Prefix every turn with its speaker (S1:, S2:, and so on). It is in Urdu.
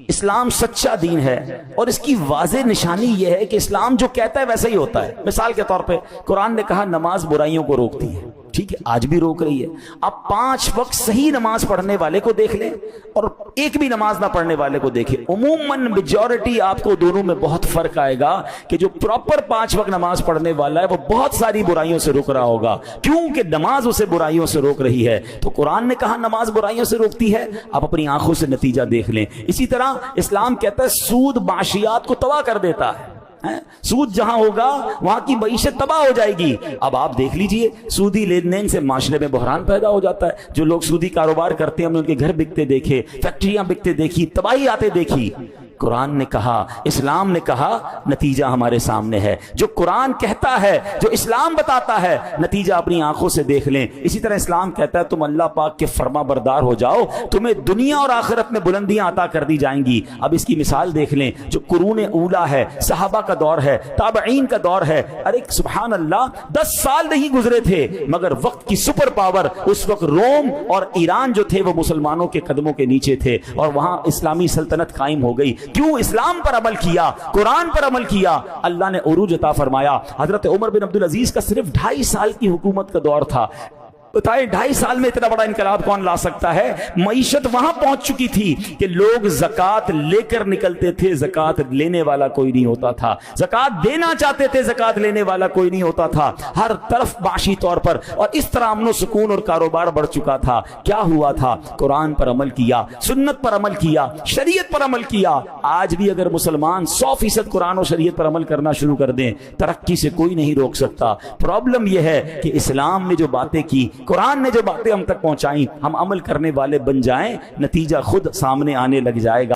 S1: اسلام سچا دین ہے، اور اس کی واضح نشانی یہ ہے کہ اسلام جو کہتا ہے ویسا ہی ہوتا ہے۔ مثال کے طور پہ قرآن نے کہا نماز برائیوں کو روکتی ہے، ٹھیک ہے، آج بھی روک رہی ہے۔ اب 5 وقت صحیح نماز پڑھنے والے کو دیکھ لیں اور ایک بھی نماز نہ پڑھنے والے کو دیکھیں، عموماً میجورٹی آپ کو دونوں میں بہت فرق آئے گا کہ جو پراپر 5 وقت نماز پڑھنے والا ہے وہ بہت ساری برائیوں سے رک رہا ہوگا، کیونکہ نماز اسے برائیوں سے روک رہی ہے۔ تو قرآن نے کہا نماز برائیوں سے روکتی ہے، آپ اپنی آنکھوں سے نتیجہ دیکھ لیں۔ اسی طرح اسلام کہتا ہے سود معاشیات کو تباہ کر دیتا ہے، سود جہاں ہوگا وہاں کی معیشت تباہ ہو جائے گی۔ اب آپ دیکھ لیجئے سودی لین دین سے معاشرے میں بحران پیدا ہو جاتا ہے۔ جو لوگ سودی کاروبار کرتے ہیں ہم نے ان کے گھر بکتے دیکھے، فیکٹریاں بکتے دیکھی، تباہی آتے دیکھی۔ قرآن نے کہا، اسلام نے کہا، نتیجہ ہمارے سامنے ہے۔ جو قرآن کہتا ہے، جو اسلام بتاتا ہے، نتیجہ اپنی آنکھوں سے دیکھ لیں۔ اسی طرح اسلام کہتا ہے تم اللہ پاک کے فرما بردار ہو جاؤ، تمہیں دنیا اور آخرت میں بلندیاں عطا کر دی جائیں گی۔ اب اس کی مثال دیکھ لیں، جو قرون اولا ہے، صحابہ کا دور ہے، تابعین کا دور ہے، ارے سبحان اللہ 10 سال نہیں گزرے تھے مگر وقت کی سپر پاور اس وقت روم اور ایران جو تھے وہ مسلمانوں کے قدموں کے نیچے تھے، اور وہاں اسلامی سلطنت قائم ہو گئی۔ کیوں؟ اسلام پر عمل کیا، قرآن پر عمل کیا، اللہ نے عروج عطا فرمایا۔ حضرت عمر بن عبدالعزیز کا صرف 2.5 سال کی حکومت کا دور تھا۔ بتائیں 2.5 سال میں اتنا بڑا انقلاب کون لا سکتا ہے؟ معیشت وہاں پہنچ چکی تھی کہ لوگ زکوٰۃ لے کر نکلتے تھے، زکوٰۃ لینے والا کوئی نہیں ہوتا تھا، زکوٰۃ دینا چاہتے تھے، زکوٰۃ لینے والا کوئی نہیں ہوتا تھا، ہر طرف معاشی طور پر، اور اس طرح امن و سکون اور کاروبار بڑھ چکا تھا۔ کیا ہوا تھا؟ قرآن پر عمل کیا، سنت پر عمل کیا، شریعت پر عمل کیا۔ آج بھی اگر مسلمان 100% قرآن و شریعت پر عمل کرنا شروع کر دیں، ترقی سے کوئی نہیں روک سکتا۔ پرابلم یہ ہے کہ اسلام نے جو باتیں کی، قرآن نے جو باتیں ہم تک پہنچائیں، ہم عمل کرنے والے بن جائیں، نتیجہ خود سامنے آنے لگ جائے گا۔